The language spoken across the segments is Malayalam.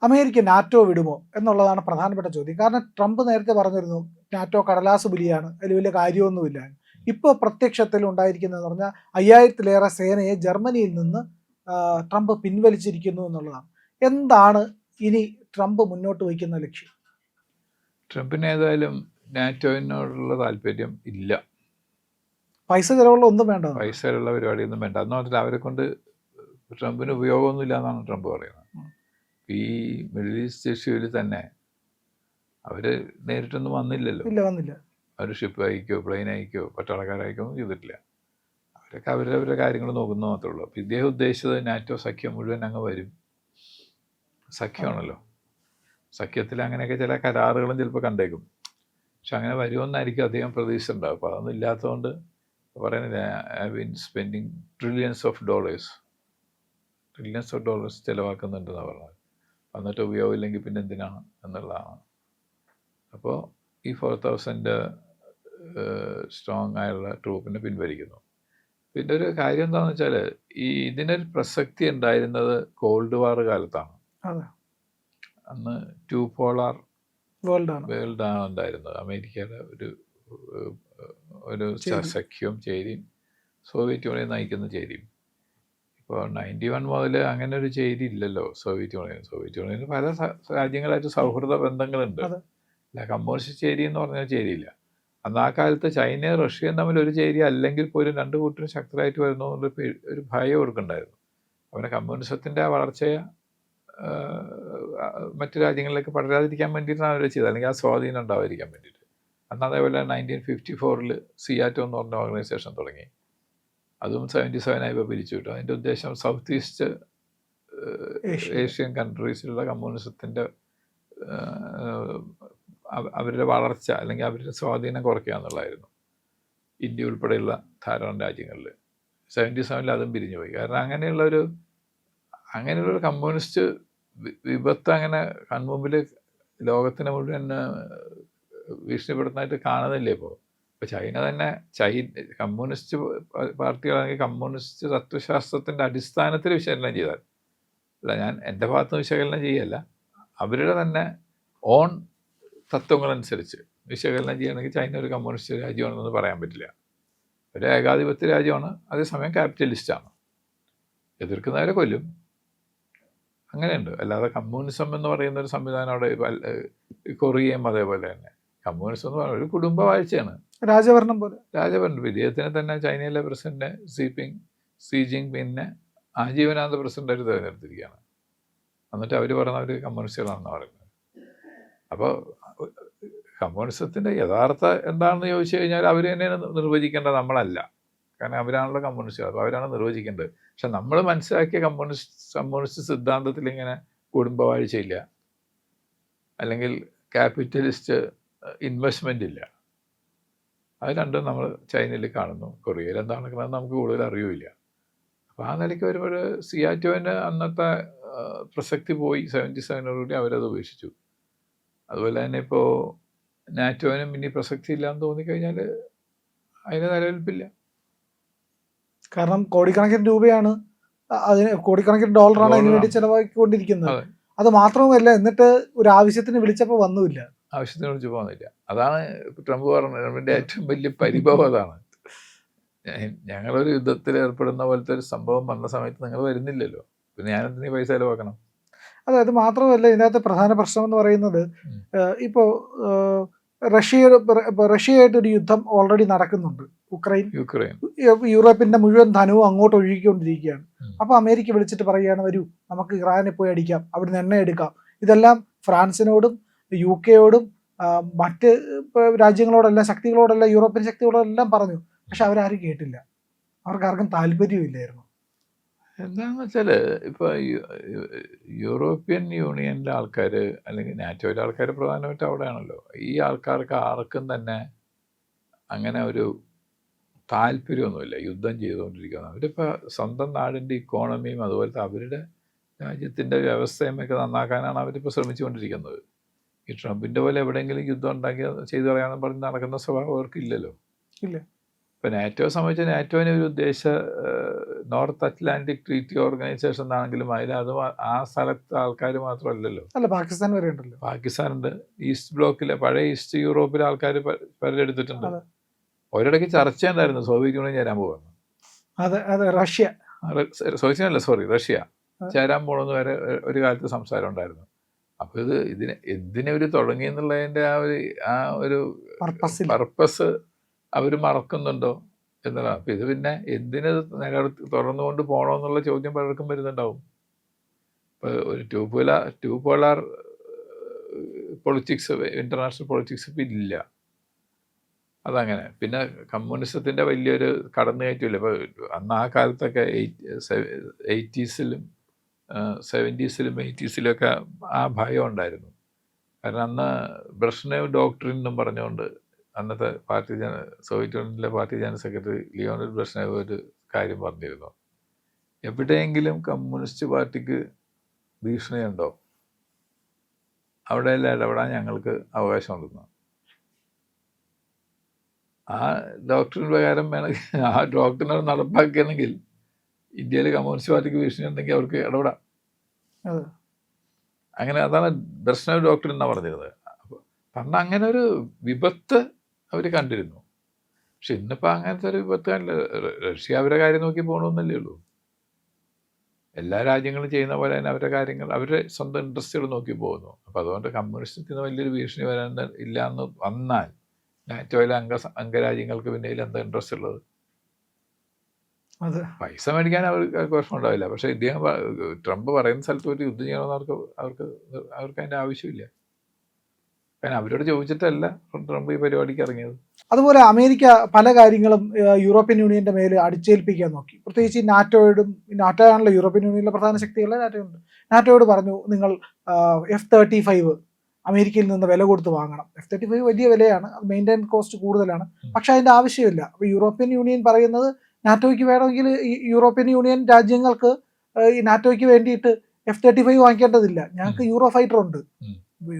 അമേരിക്ക നാറ്റോ വിടുമോ എന്നുള്ളതാണ് പ്രധാനപ്പെട്ട ചോദ്യം. കാരണം ട്രംപ് നേരത്തെ പറഞ്ഞിരുന്നു നാറ്റോ കടലാസ് പുലിയാണ്, അതിൽ വലിയ കാര്യമൊന്നുമില്ല. ഇപ്പോൾ പ്രത്യക്ഷത്തിൽ ഉണ്ടായിരിക്കുന്നതെന്ന് പറഞ്ഞാൽ 5000-ലേറെ സേനയെ ജർമ്മനിയിൽ നിന്ന് ട്രംപ് പിൻവലിച്ചിരിക്കുന്നു എന്നുള്ളതാണ്. എന്താണ് ഇനി ട്രംപ് മുന്നോട്ട് വയ്ക്കുന്ന ലക്ഷ്യം? ട്രംപിന് ഏതായാലും നാറ്റോവിനോടുള്ള താല്പര്യം ഇല്ല. പൈസ ചിലവുള്ള ഒന്നും വേണ്ട, പൈസയുള്ള പരിപാടിയൊന്നും വേണ്ട എന്ന് പറഞ്ഞാൽ അവരെ കൊണ്ട് ട്രംപിന് ഉപയോഗമൊന്നുമില്ല എന്നാണ് ട്രംപ് പറയുന്നത്. ഈ മിഡിൽ ഈസ്റ്റ് ഇഷ്യൂവിൽ തന്നെ അവർ നേരിട്ടൊന്നും വന്നില്ലല്ലോ. വന്നില്ല. അവർ ഷിപ്പ് അയക്കോ പ്ലെയിൻ അയക്കോ പട്ടാളക്കാരയക്കോ ഒന്നും ചെയ്തിട്ടില്ല. അവരൊക്കെ അവരവരുടെ കാര്യങ്ങൾ നോക്കുന്ന മാത്രമേ ഉള്ളൂ. അപ്പോൾ ഇദ്ദേഹം ഉദ്ദേശിച്ചത് നാറ്റോ സഖ്യം മുഴുവൻ അങ്ങ് വരും. സഖ്യമാണല്ലോ, സഖ്യത്തിൽ അങ്ങനെയൊക്കെ ചില കരാറുകളും ചിലപ്പോൾ കണ്ടേക്കും. പക്ഷെ അങ്ങനെ വരുമെന്നായിരിക്കും അദ്ദേഹം പ്രതീക്ഷ ഉണ്ടാവും. അപ്പോൾ അതൊന്നും ഇല്ലാത്തതുകൊണ്ട് പറയുന്നില്ല, I been spending trillions of dollars ചിലവാക്കുന്നുണ്ടെന്നാണ് പറഞ്ഞത്. എന്നിട്ട് ഉപയോഗമില്ലെങ്കിൽ പിന്നെ എന്തിനാണ് എന്നുള്ളതാണ്. അപ്പോൾ ഈ 4000 സ്ട്രോങ് ആയുള്ള ട്രൂപ്പിനെ പിൻവലിക്കുന്നു. പിന്നെ ഒരു കാര്യം എന്താണെന്ന് വെച്ചാൽ, ഇതിനൊരു പ്രസക്തി ഉണ്ടായിരുന്നത് കോൾഡ് വാർ കാലത്താണ്. അന്ന് 2 പോളാർ വേൾഡാണ് ഉണ്ടായിരുന്നത്. അമേരിക്കയുടെ ഒരു സഖ്യവും ചേരിയും സോവിയറ്റ് യൂണിയൻ നയിക്കുന്ന ചേരിയും. ഇപ്പോൾ 91 മുതൽ അങ്ങനെ ഒരു ചേരി ഇല്ലല്ലോ സോവിയറ്റ് യൂണിയന് പല രാജ്യങ്ങളായിട്ട് സൗഹൃദ ബന്ധങ്ങളുണ്ട്. അല്ല, കമ്മ്യൂണിസ്റ്റ് ചേരി എന്ന് പറഞ്ഞാൽ ചേരിയില്ല. അന്ന് ആ കാലത്ത് ചൈനയും റഷ്യയും തമ്മിൽ ഒരു ചേരി അല്ലെങ്കിൽ പോലും രണ്ട് കൂട്ടരും ശക്തരായിട്ട് വരുന്നു ഒരു ഭയം അവർക്കുണ്ടായിരുന്നു. അവരെ കമ്മ്യൂണിസത്തിൻ്റെ ആ വളർച്ചയെ മറ്റു രാജ്യങ്ങളിലേക്ക് പടരാതിരിക്കാൻ വേണ്ടിയിട്ടാണ് അവർ ചെയ്തത്, അല്ലെങ്കിൽ ആ സ്വാധീനം ഉണ്ടാവാതിരിക്കാൻ വേണ്ടിയിട്ട്. അന്ന് അതേപോലെ 1954 സിയാറ്റോ എന്ന് പറഞ്ഞ ഓർഗനൈസേഷൻ തുടങ്ങി. അതും 77 ആയപ്പോൾ പിരിച്ചു വിട്ടു. അതിൻ്റെ ഉദ്ദേശം സൗത്ത് ഈസ്റ്റ് ഏഷ്യൻ കൺട്രീസിലുള്ള കമ്മ്യൂണിസത്തിൻ്റെ അവരുടെ വളർച്ച അല്ലെങ്കിൽ അവരുടെ സ്വാധീനം കുറയ്ക്കുക എന്നുള്ളതായിരുന്നു. ഇന്ത്യ ഉൾപ്പെടെയുള്ള ധാരാളം രാജ്യങ്ങളിൽ 77 അതും പിരിഞ്ഞു പോയി. കാരണം അങ്ങനെയുള്ളൊരു കമ്മ്യൂണിസ്റ്റ് വിപത്ത് അങ്ങനെ കൺമുമ്പിൽ ലോകത്തിനെ മുഴുവൻ ഭീഷണിപ്പെടുത്തുന്നതായിട്ട് കാണുന്നില്ലേ ഇപ്പോൾ. ഇപ്പോൾ ചൈന തന്നെ കമ്മ്യൂണിസ്റ്റ് പാർട്ടികളാണെങ്കിൽ കമ്മ്യൂണിസ്റ്റ് തത്വശാസ്ത്രത്തിൻ്റെ അടിസ്ഥാനത്തിൽ വിശകലനം ചെയ്താൽ, അല്ല ഞാൻ എൻ്റെ ഭാഗത്തുനിന്ന് വിശകലനം ചെയ്യല്ല, അവരുടെ തന്നെ ഓൺ തത്വങ്ങളനുസരിച്ച് വിശകലനം ചെയ്യുകയാണെങ്കിൽ ചൈന ഒരു കമ്മ്യൂണിസ്റ്റ് രാജ്യമാണെന്ന് പറയാൻ പറ്റില്ല. ഒരു ഏകാധിപത്യ രാജ്യമാണ്, അതേസമയം ക്യാപിറ്റലിസ്റ്റാണ്. എതിർക്കുന്നവരെ കൊല്ലും, അങ്ങനെയുണ്ട്. അല്ലാതെ കമ്മ്യൂണിസം എന്ന് പറയുന്ന ഒരു സംവിധാനം അവിടെ കൊറിയയും അതേപോലെ തന്നെ. കമ്മ്യൂണിസം എന്ന് പറയുന്നത് ഒരു കുടുംബ വാഴ്ചയാണ്, രാജഭരണം പോലെ. വിജയത്തിന് തന്നെ ചൈനയിലെ പ്രസിഡന്റ് സി ജിൻപിങ്ങിനെ ആജീവനാന്ത പ്രസിഡന്റായിട്ട് തിരഞ്ഞെടുത്തിരിക്കുകയാണ്. എന്നിട്ട് അവർ പറയുന്ന അവർ കമ്മ്യൂണിസ്റ്റുകളാണെന്ന് പറയുന്നത്. അപ്പോൾ കമ്മ്യൂണിസത്തിൻ്റെ യഥാർത്ഥ എന്താണെന്ന് ചോദിച്ചു കഴിഞ്ഞാൽ അവർ തന്നെയാണ് നിർവചിക്കേണ്ടത്, നമ്മളല്ല. കാരണം അവരാണല്ലോ കമ്മ്യൂണിസ്റ്റുകൾ, അപ്പോൾ അവരാണ് നിർവചിക്കേണ്ടത്. പക്ഷെ നമ്മൾ മനസ്സിലാക്കിയ കമ്മ്യൂണിസ്റ്റ് സിദ്ധാന്തത്തിൽ ഇങ്ങനെ കുടുംബവാഴ്ചയില്ല, അല്ലെങ്കിൽ ക്യാപിറ്റലിസ്റ്റ് ഇൻവെസ്റ്റ്മെൻ്റ് ഇല്ല. അത് രണ്ടും നമ്മൾ ചൈനയിൽ കാണുന്നു. കൊറിയയിൽ എന്താ നടക്കുന്നത് നമുക്ക് കൂടുതൽ അറിയില്ല. അപ്പോൾ ആ നിലയ്ക്ക് വരുമ്പോൾ സിയാറ്റോവിന് അന്നത്തെ പ്രസക്തി പോയി. 77 അവരത് ഉപേക്ഷിച്ചു. അതുപോലെ തന്നെ ഇപ്പോൾ നാറ്റോവിനും ഇനി പ്രസക്തി ഇല്ലയെന്ന് തോന്നിക്കഴിഞ്ഞാൽ അതിന് നിലനിൽപ്പില്ല. കാരണം കോടിക്കണക്കിന് രൂപയാണ് കോടിക്കണക്കിന് ഡോളറാണ് അതിന് വേണ്ടി ചെലവാക്കിക്കൊണ്ടിരിക്കുന്നത്. അത് മാത്രവുമല്ല, എന്നിട്ട് ഒരു ആവശ്യത്തിന് വിളിച്ചപ്പോൾ വന്നുമില്ല. ആവശ്യത്തിന് വിളിച്ച് പോകുന്നില്ല. അതാണ് ട്രംപ് പറഞ്ഞത്. ട്രംപിൻ്റെ ഏറ്റവും വലിയ പരിഭവം അതാണ്. ഞങ്ങളൊരു യുദ്ധത്തിൽ ഏർപ്പെടുന്ന പോലത്തെ ഒരു സംഭവം വന്ന സമയത്ത് നിങ്ങൾ വരുന്നില്ലല്ലോ, പിന്നെ ഞാനെന്തിനീ പൈസ ചിലവാക്കണം. അത് മാത്രമല്ല, ഇതിനകത്ത് പ്രധാന പ്രശ്നം എന്ന് പറയുന്നത്, ഇപ്പോൾ റഷ്യയായിട്ടൊരു യുദ്ധം ഓൾറെഡി നടക്കുന്നുണ്ട്. യുക്രൈൻ യൂറോപ്പിന്റെ മുഴുവൻ ധനവും അങ്ങോട്ട് ഒഴുകിക്കൊണ്ടിരിക്കുകയാണ്. അപ്പോൾ അമേരിക്ക വിളിച്ചിട്ട് പറയുകയാണ്, വരൂ നമുക്ക് ഇറാനെ പോയി അടിക്കാം, അവിടുന്ന് എണ്ണ എടുക്കാം. ഇതെല്ലാം ഫ്രാൻസിനോടും UK യോടും മറ്റ് രാജ്യങ്ങളോടെല്ലാം, ശക്തികളോടെല്ലാം, യൂറോപ്യൻ ശക്തികളോടെല്ലാം പറഞ്ഞു. പക്ഷെ അവരാരും കേട്ടില്ല, അവർക്കാർക്കും താല്പര്യമില്ലായിരുന്നു. എന്താണെന്ന് വെച്ചാൽ, ഇപ്പോൾ യൂറോപ്യൻ യൂണിയനിലെ ആൾക്കാർ അല്ലെങ്കിൽ നാറ്റോയിലെ ആൾക്കാർ പ്രധാനമായിട്ട് അവിടെയാണല്ലോ. ഈ ആൾക്കാർക്ക് ആർക്കും തന്നെ അങ്ങനെ ഒരു താല്പര്യമൊന്നുമില്ല യുദ്ധം ചെയ്തുകൊണ്ടിരിക്കുന്നത്. അവരിപ്പോൾ സ്വന്തം നാടിൻ്റെ ഇക്കോണമിയും അതുപോലത്തെ അവരുടെ രാജ്യത്തിൻ്റെ വ്യവസ്ഥയും ഒക്കെ നന്നാക്കാനാണ് അവരിപ്പോൾ ശ്രമിച്ചുകൊണ്ടിരിക്കുന്നത്. ഈ ട്രംപിൻ്റെ പോലെ എവിടെയെങ്കിലും യുദ്ധം ഉണ്ടാക്കി ചെയ്തു കളയാമെന്ന് പറഞ്ഞ് നടക്കുന്ന സ്വഭാവം അവർക്കില്ലല്ലോ. ഇല്ല. ഇപ്പം നാറ്റോയെ സംബന്ധിച്ച് നാറ്റോനെ ഒരു ഉദ്ദേശ നോർത്ത് അറ്റ്ലാന്റിക് ട്രീറ്റി ഓർഗനൈസേഷൻ എന്നാണെങ്കിലും അത് ആ സ്ഥലത്തെ ആൾക്കാർ മാത്രമല്ലല്ലോ. അല്ല, പാകിസ്ഥാൻ വരെ ഉണ്ടല്ലോ. പാകിസ്ഥാനുണ്ട്, ഈസ്റ്റ് ബ്ലോക്കിലെ പഴയ ഈസ്റ്റ് യൂറോപ്പിലെ ആൾക്കാർ പലരും എടുത്തിട്ടുണ്ട്. അതെ. ഒരിടയ്ക്ക് ചർച്ച ഉണ്ടായിരുന്നു സോവിയറ്റ് യൂണിയൻ ചേരാൻ പോകുന്നു. അതെ അതെ, റഷ്യ, സോവിയറ്റ് യൂണിയൻ അല്ല, സോറി, റഷ്യ ചേരാൻ പോകണമെന്ന് വരെ ഒരു കാലത്ത് സംസാരം ഉണ്ടായിരുന്നു. അപ്പോൾ എന്തിനെ ഒരു തുടങ്ങി എന്നുള്ളതിൻ്റെ ആ ഒരു പർപ്പസ് അവർ മറക്കുന്നുണ്ടോ എന്നുള്ളതാണ്. അപ്പം ഇത് പിന്നെ എന്തിന് തുറന്നുകൊണ്ട് പോകണമെന്നുള്ള ചോദ്യം പലർക്കും വരുന്നുണ്ടാവും. ഇപ്പോൾ ഒരു two polar politics, international politics ഇപ്പം ഇല്ല, അതങ്ങനെ. പിന്നെ കമ്മ്യൂണിസത്തിൻ്റെ വലിയൊരു കടന്നുകയറ്റമില്ല. ഇപ്പോൾ അന്ന് ആ കാലത്തൊക്കെ 80s-ലും 70s-ലും 80s-ലൊക്കെ ആ ഭയം ഉണ്ടായിരുന്നു. കാരണം അന്ന് ബ്രഷ്നേവ് ഡോക്ട്രിൻ എന്നും പറഞ്ഞുകൊണ്ട് അന്നത്തെ സോവിയറ്റ് യൂണിയനിലെ party general secretary Leonid Brezhnev ഒരു കാര്യം പറഞ്ഞിരുന്നു. എവിടെയെങ്കിലും കമ്മ്യൂണിസ്റ്റ് പാർട്ടിക്ക് ഭീഷണിയുണ്ടോ അവിടെയെല്ലാം ഇടപെടാൻ ഞങ്ങൾക്ക് അവകാശമുണ്ടെന്ന്. ആ ഡോക്ടറിന് പ്രകാരം വേണമെങ്കിൽ ആ ഡോക്ടറിനെ നടപ്പാക്കുകയാണെങ്കിൽ ഇന്ത്യയിൽ കമ്മ്യൂണിസ്റ്റ് പാർട്ടിക്ക് ഭീഷണി ഉണ്ടെങ്കിൽ അവർക്ക് ഇടപെടാം. അങ്ങനെ അതാണ് ബ്രഷ്നേവ് ഡോക്ടർ എന്നാണ് പറഞ്ഞിരുന്നത്. അപ്പോൾ പണ്ട് അങ്ങനെ ഒരു വിപത്ത് അവർ കണ്ടിരുന്നു. പക്ഷെ ഇന്നിപ്പോൾ അങ്ങനത്തെ ഒരു വിപത്ത് കണ്ടില്ല. റഷ്യ അവരുടെ കാര്യം നോക്കി പോകണമെന്നല്ലേ ഉള്ളൂ. എല്ലാ രാജ്യങ്ങളും ചെയ്യുന്ന പോലെ തന്നെ അവരുടെ കാര്യങ്ങൾ, അവരുടെ സ്വന്തം ഇൻട്രസ്റ്റുകൾ നോക്കി പോകുന്നു. അപ്പോൾ അതുകൊണ്ട് കമ്മ്യൂണിസ്റ്റിന് വലിയൊരു ഭീഷണി വരാൻ ഇല്ല എന്ന് വന്നാൽ നാറ്റോയിലെ അംഗരാജ്യങ്ങൾക്ക് പിന്നെ എന്താ ഇൻട്രസ്റ്റ് ഉള്ളത്? പൈസ മേടിക്കാൻ അവർക്ക് പ്രശ്നം ഉണ്ടാവില്ല. പക്ഷേ ട്രംപ് പറയുന്ന സ്ഥലത്ത് ഒരു യുദ്ധം ചെയ്യണമെന്ന് അവർക്ക് അതിൻ്റെ ആവശ്യമില്ല. കാരണം അവരോട് ചോദിച്ചിട്ടല്ല ട്രംപ് ഈ പരിപാടിക്ക് ഇറങ്ങിയത്. അതുപോലെ അമേരിക്ക പല കാര്യങ്ങളും യൂറോപ്യൻ യൂണിയന്റെ മേൽ അടിച്ചേൽപ്പിക്കാൻ നോക്കി. പ്രത്യേകിച്ച് നാറ്റോ ആണല്ലോ യൂറോപ്യൻ യൂണിയനിലെ പ്രധാന ശക്തികളെ നാറ്റോയോട് പറഞ്ഞു, നിങ്ങൾ F-35 അമേരിക്കയിൽ നിന്ന് വില കൊടുത്ത് വാങ്ങണം. F-35 വലിയ വിലയാണ്, അത് മെയിൻ്റെനൻ കോസ്റ്റ് കൂടുതലാണ്, പക്ഷെ അതിൻ്റെ ആവശ്യമില്ല. അപ്പോൾ യൂറോപ്യൻ യൂണിയൻ പറയുന്നത് നാറ്റോയ്ക്ക് വേണമെങ്കിൽ യൂറോപ്യൻ യൂണിയൻ രാജ്യങ്ങൾക്ക് ഈ നാറ്റോയ്ക്ക് വേണ്ടിയിട്ട് F-35 വാങ്ങിക്കേണ്ടതില്ല, ഞങ്ങൾക്ക് യൂറോ ഫൈറ്റർ ഉണ്ട്,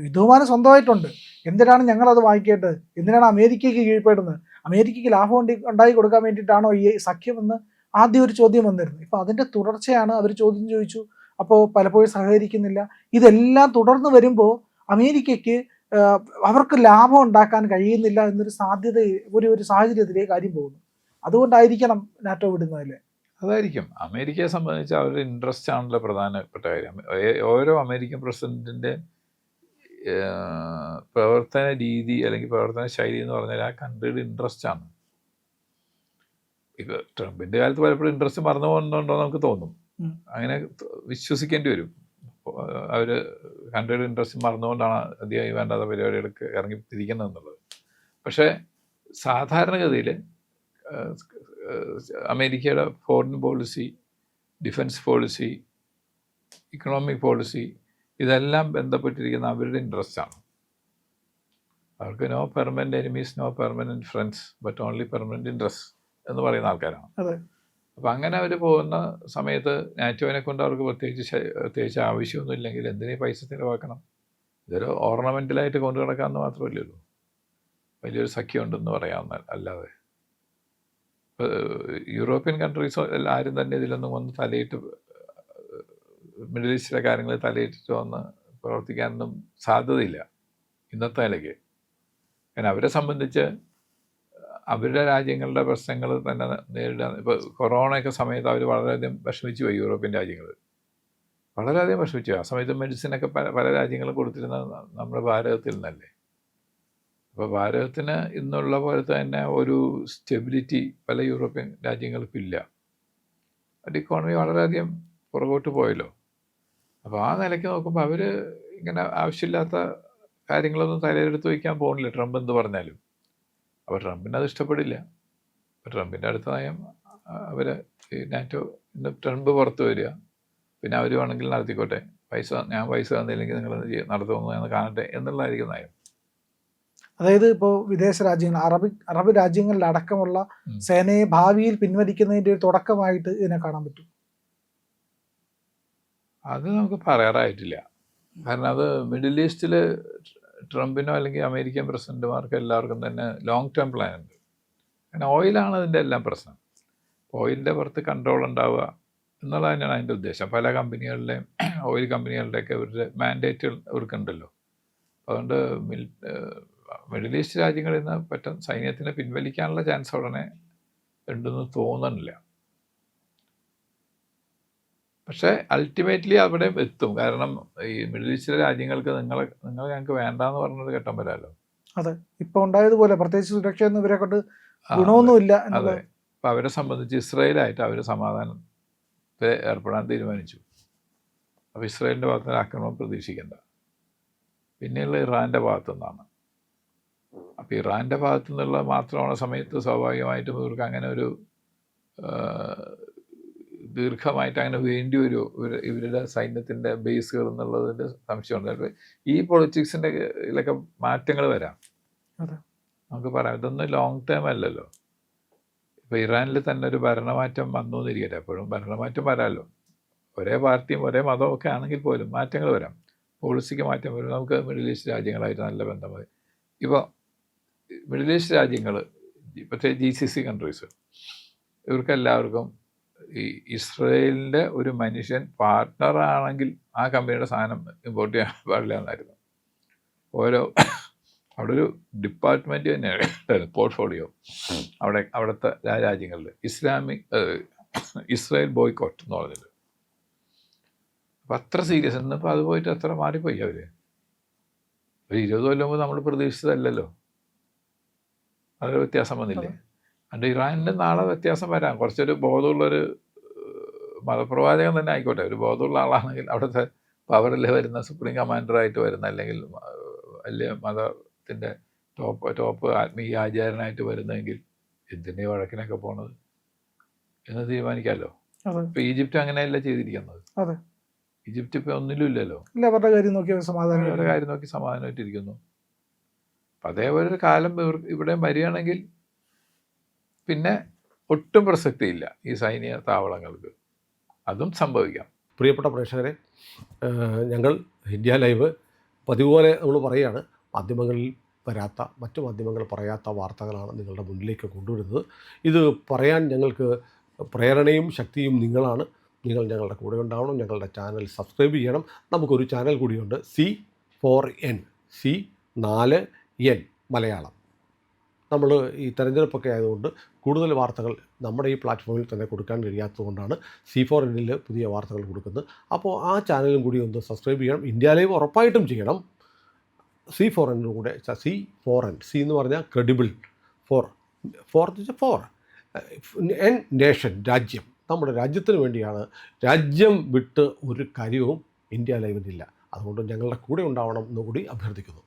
യുദ്ധവിമാനം സ്വന്തമായിട്ടുണ്ട്, എന്തിനാണ് ഞങ്ങളത് വാങ്ങിക്കേണ്ടത്? എന്തിനാണ് അമേരിക്കയ്ക്ക് കീഴ്പ്പെടുന്നത്? അമേരിക്കയ്ക്ക് ലാഭം ഉണ്ടായി കൊടുക്കാൻ വേണ്ടിയിട്ടാണോ ഈ സഖ്യമെന്ന് ആദ്യം ഒരു ചോദ്യം വന്നിരുന്നു. ഇപ്പോൾ അതിൻ്റെ തുടർച്ചയാണ്. അവർ ചോദ്യം ചോദിച്ചു, അപ്പോൾ പലപ്പോഴും സഹകരിക്കുന്നില്ല. ഇതെല്ലാം തുടർന്ന് വരുമ്പോൾ അമേരിക്കയ്ക്ക് അവർക്ക് ലാഭം ഉണ്ടാക്കാൻ കഴിയുന്നില്ല എന്നൊരു ഒരു സാഹചര്യത്തിലേക്ക് കാര്യം പോകുന്നു. അതുകൊണ്ടായിരിക്കണം നാറ്റോ വിടുന്നതല്ലേ? അതായിരിക്കും. അമേരിക്കയെ സംബന്ധിച്ച് അവരുടെ ഇൻട്രസ്റ്റ് ആണല്ലോ പ്രധാനപ്പെട്ട കാര്യം. ഓരോ അമേരിക്കൻ പ്രസിഡന്റിൻ്റെ പ്രവർത്തന രീതി അല്ലെങ്കിൽ പ്രവർത്തന ശൈലി എന്ന് പറഞ്ഞാൽ ആ കൺട്രിയുടെ ഇൻട്രസ്റ്റ് ആണ്. ഇപ്പോൾ ട്രംപിൻ്റെ കാലത്ത് പലപ്പോഴും ഇൻട്രസ്റ്റ് മറന്നു പോകുന്നുണ്ടോ നമുക്ക് തോന്നും, അങ്ങനെ വിശ്വസിക്കേണ്ടി വരും. അവർ കൺട്രിയുടെ ഇൻട്രസ്റ്റ് മറന്നുകൊണ്ടാണ് അധികമായി വേണ്ടാത്ത പരിപാടികൾക്ക് ഇറങ്ങി തിരിക്കുന്നത് എന്നുള്ളത്. പക്ഷേ സാധാരണഗതിയിൽ അമേരിക്കയുടെ foreign policy, defence policy, economic policy, ഇതെല്ലാം ബന്ധപ്പെട്ടിരിക്കുന്ന അവരുടെ ഇൻട്രസ്റ്റാണ്. അവർക്ക് no permanent enemies, no permanent friends, but only permanent interest എന്ന് പറയുന്ന ആൾക്കാരാണ്. അപ്പോൾ അങ്ങനെ അവർ പോകുന്ന സമയത്ത് നാറ്റോനെ കൊണ്ട് അവർക്ക് പ്രത്യേകിച്ച് ആവശ്യമൊന്നും ഇല്ലെങ്കിൽ എന്തിനേ പൈസ ചിലവാക്കണം? ഇതൊരു ഓർണമെൻ്റലായിട്ട് കൊണ്ടു നടക്കാമെന്ന് മാത്രമല്ലേ ഉള്ളൂ. വലിയൊരു സഖ്യം ഉണ്ടെന്ന് പറയാവുന്ന അല്ലാതെ യൂറോപ്യൻ കൺട്രീസ് ആരും തന്നെ ഇതിലൊന്നും വന്ന് തലയിട്ട് മിഡിൽ ഈസ്റ്റിലെ കാര്യങ്ങൾ തലയിട്ടിട്ട് വന്ന് പ്രവർത്തിക്കാനൊന്നും സാധ്യതയില്ല ഇന്നത്തെ നിലയ്ക്ക്. കാരണം അവരെ സംബന്ധിച്ച് അവരുടെ രാജ്യങ്ങളുടെ പ്രശ്നങ്ങൾ തന്നെ നേരിടാൻ, ഇപ്പോൾ കൊറോണയൊക്കെ സമയത്ത് അവർ വളരെയധികം വിഷമിച്ചു പോയി. യൂറോപ്യൻ രാജ്യങ്ങൾ വളരെയധികം വിഷമിച്ചു പോയി. ആ സമയത്ത് മെഡിസിനൊക്കെ പല രാജ്യങ്ങളും കൊടുത്തിരുന്ന നമ്മുടെ ഭാരതത്തിൽ നിന്നല്ലേ. അപ്പോൾ ഭാരതത്തിന് ഇന്നുള്ള പോലത്തെ തന്നെ ഒരു സ്റ്റെബിലിറ്റി പല യൂറോപ്യൻ രാജ്യങ്ങൾക്കും ഇല്ല. അതിൻ്റെ ഇക്കോണമി വളരെയധികം പുറകോട്ട് പോയല്ലോ. അപ്പോൾ ആ നിലയ്ക്ക് നോക്കുമ്പോൾ അവർ ഇങ്ങനെ ആവശ്യമില്ലാത്ത കാര്യങ്ങളൊന്നും തലയിലെടുത്ത് വയ്ക്കാൻ പോകുന്നില്ല ട്രംപ് എന്ത് പറഞ്ഞാലും. അപ്പോൾ ട്രംപിന് അത് ഇഷ്ടപ്പെടില്ല. അപ്പോൾ ട്രംപിൻ്റെ അടുത്ത നയം അവർ നാറ്റോ ഇന്ന് ട്രംപ് പുറത്ത് വരിക, പിന്നെ അവർ വേണമെങ്കിൽ നടത്തിക്കോട്ടെ, ഞാൻ പൈസ തന്നില്ലെങ്കിൽ നിങ്ങൾ നടത്തുമെന്ന് എന്ന് കാണട്ടെ എന്നുള്ളതായിരിക്കും നയം. അതായത് ഇപ്പോൾ വിദേശ രാജ്യങ്ങൾ, അറബ് രാജ്യങ്ങളിലടക്കമുള്ള സേനയെ ഭാവിയിൽ പിൻവലിക്കുന്നതിൻ്റെ ഒരു തുടക്കമായിട്ട് ഇതിനെ കാണാൻ പറ്റും. അത് നമുക്ക് പറയാറായിട്ടില്ല. കാരണം അത് മിഡിൽ ഈസ്റ്റിൽ ട്രംപിനോ അല്ലെങ്കിൽ അമേരിക്കൻ പ്രസിഡന്റുമാർക്ക് എല്ലാവർക്കും തന്നെ ലോങ് ടേം പ്ലാൻ ഉണ്ട്. കാരണം ഓയിലാണ് അതിൻ്റെ എല്ലാം പ്രശ്നം. ഓയിലിൻ്റെ പുറത്ത് കൺട്രോൾ ഉണ്ടാവുക എന്നുള്ളത് തന്നെയാണ് അതിൻ്റെ ഉദ്ദേശം. പല കമ്പനികളുടെയും ഓയിൽ കമ്പനികളുടെയൊക്കെ അവരുടെ മാൻഡേറ്റുകൾ അവർക്കുണ്ടല്ലോ. അതുകൊണ്ട് മിഡിൽ ഈസ്റ്റ് രാജ്യങ്ങളിൽ നിന്ന് സൈന്യത്തിനെ പിൻവലിക്കാനുള്ള ചാൻസ് ഉടനെ ഉണ്ടെന്ന് തോന്നുന്നില്ല. പക്ഷേ അൾട്ടിമേറ്റ്ലി അവിടെ എത്തും. കാരണം ഈ മിഡിൽ ഈസ്റ്റിലെ രാജ്യങ്ങൾക്ക് നിങ്ങൾ ഞങ്ങൾക്ക് വേണ്ടാന്ന് പറഞ്ഞൊരു ഘട്ടം വരാമല്ലോ. അതെ, ഇപ്പൊ ഉണ്ടായതുപോലെ പ്രത്യേകിച്ച് സുരക്ഷയൊന്നും ഇവരെ കൊണ്ട് ഗുണമൊന്നുമില്ല. അതെ, അപ്പം അവരെ സംബന്ധിച്ച് ഇസ്രായേലായിട്ട് അവർ സമാധാനത്തെ ഏർപ്പെടാൻ തീരുമാനിച്ചു. അപ്പോൾ ഇസ്രായേലിൻ്റെ ഭാഗത്തുനിന്ന് ആക്രമണം പ്രതീക്ഷിക്കേണ്ട. പിന്നെയുള്ള ഇറാൻ്റെ ഭാഗത്തു നിന്നാണ്. അപ്പോൾ ഇറാൻ്റെ ഭാഗത്തു നിന്നുള്ള മാത്രമുള്ള സമയത്ത് സ്വാഭാവികമായിട്ടും ഇവർക്ക് അങ്ങനെ ഒരു ദീർഘമായിട്ട് അങ്ങനെ വേണ്ടി വരുമോ ഇവരുടെ സൈന്യത്തിൻ്റെ ബേസുകൾ എന്നുള്ളതിൻ്റെ സംശയമുണ്ട്. അപ്പോൾ ഈ പൊളിറ്റിക്സിൻ്റെ ഇതിലൊക്കെ മാറ്റങ്ങൾ വരാം. നമുക്ക് പറയാം, ഇതൊന്നും ലോങ് ടേം അല്ലല്ലോ. ഇപ്പോൾ ഇറാനിൽ തന്നെ ഒരു ഭരണമാറ്റം വന്നു എന്നിരിക്കട്ടെ, എപ്പോഴും ഭരണമാറ്റം വരാമല്ലോ. ഒരേ പാർട്ടിയും ഒരേ മതവും ഒക്കെ ആണെങ്കിൽ പോലും മാറ്റങ്ങൾ വരാം, പോളിസിക്ക് മാറ്റം വരും. നമുക്ക് മിഡിൽ ഈസ്റ്റ് രാജ്യങ്ങളായിട്ട് നല്ല ബന്ധം മതി. ഇപ്പോൾ മിഡിൽ ഈസ്റ്റ് രാജ്യങ്ങൾ, പ്രത്യേകിച്ച് GCC കൺട്രീസ്, ഇവർക്കെല്ലാവർക്കും ഈ ഇസ്രയേലിൻ്റെ ഒരു മനുഷ്യൻ പാർട്ട്ണറാണെങ്കിൽ ആ കമ്പനിയുടെ സാധനം ഇമ്പോർട്ട് ചെയ്യാൻ പാടില്ല എന്നായിരുന്നു. അവിടെ ഒരു ഡിപ്പാർട്ട്മെൻറ്റ് തന്നെയാണ് പോർട്ട്ഫോളിയോ അവിടുത്തെ രാജ്യങ്ങളിൽ ഇസ്രായേൽ ബോയ്ക്കോട്ട് എന്ന് പറഞ്ഞിട്ട്. അപ്പം അത്ര സീരിയസ്. എന്നിപ്പോൾ അത് പോയിട്ട് അത്ര മാറിപ്പോയി അവർ. ഒരു 20 കൊല്ലം മുമ്പ് നമ്മൾ പ്രതീക്ഷിച്ചതല്ലല്ലോ. അതൊരു വ്യത്യാസം വന്നില്ലേ? അതുകൊണ്ട് ഇറാനിൻ്റെ നാളെ വ്യത്യാസം വരാം. കുറച്ചൊരു ബോധമുള്ളൊരു മതപ്രവാചകൻ തന്നെ ആയിക്കോട്ടെ, ഒരു ബോധമുള്ള ആളാണെങ്കിൽ അവിടുത്തെ പവറിൽ വരുന്ന സുപ്രീം കമാൻഡറായിട്ട് വരുന്ന, അല്ലെങ്കിൽ വലിയ മതത്തിൻ്റെ ടോപ്പ് ആത്മീയ ആചാരനായിട്ട് വരുന്നതെങ്കിൽ എന്തിൻ്റെ വഴക്കിനൊക്കെ പോണത് എന്ന് തീരുമാനിക്കാമല്ലോ. ഇപ്പം ഈജിപ്റ്റ് അങ്ങനെയല്ല ചെയ്തിരിക്കുന്നത്. ഈജിപ്റ്റ് ഇപ്പം ഒന്നിലും ഇല്ലല്ലോ. അവരുടെ കാര്യം നോക്കി സമാധാനമായിട്ടിരിക്കുന്നു. അപ്പം അതേപോലെ ഒരു കാലം ഇവിടെ വരികയാണെങ്കിൽ പിന്നെ ഒട്ടും പ്രസക്തിയില്ല ഈ സൈനിക താവളങ്ങൾക്ക്. അതും സംഭവിക്കാം. പ്രിയപ്പെട്ട പ്രേക്ഷകരെ, ഞങ്ങൾ ഇന്ത്യ ലൈവ് പതിപോലെ നമ്മൾ പറയുകയാണ്, മാധ്യമങ്ങളിൽ വരാത്ത, മറ്റു മാധ്യമങ്ങൾ പറയാത്ത വാർത്തകളാണ് നിങ്ങളുടെ മുന്നിലേക്ക് കൊണ്ടുവരുന്നത്. ഇത് പറയാൻ ഞങ്ങൾക്ക് പ്രേരണയും ശക്തിയും നിങ്ങളാണ്. നിങ്ങൾ ഞങ്ങളുടെ കൂടെ ഉണ്ടാവണം. ഞങ്ങളുടെ ചാനൽ സബ്സ്ക്രൈബ് ചെയ്യണം. നമുക്കൊരു ചാനൽ കൂടിയുണ്ട്, C4N, C4N മലയാളം. നമ്മൾ ഈ തെരഞ്ഞെടുപ്പൊക്കെ ആയതുകൊണ്ട് കൂടുതൽ വാർത്തകൾ നമ്മുടെ ഈ പ്ലാറ്റ്ഫോമിൽ തന്നെ കൊടുക്കാൻ കഴിയാത്തതുകൊണ്ടാണ് C4Nൽ പുതിയ വാർത്തകൾ കൊടുക്കുന്നത്. അപ്പോൾ ആ ചാനലും കൂടി ഒന്ന് സബ്സ്ക്രൈബ് ചെയ്യണം. ഇന്ത്യ ലൈവ് ഉറപ്പായിട്ടും ചെയ്യണം. C4N കൂടെ, C4N, C എന്ന് പറഞ്ഞാൽ ക്രെഡിബിൾ, ഫോർ N നേഷൻ, രാജ്യം. നമ്മുടെ രാജ്യത്തിന് വേണ്ടിയാണ്. രാജ്യം വിട്ട് ഒരു കാര്യവും ഇന്ത്യ ലൈവിനില്ല. അതുകൊണ്ട് ഞങ്ങളുടെ കൂടെ ഉണ്ടാവണം എന്നുകൂടി അഭ്യർത്ഥിക്കുന്നു.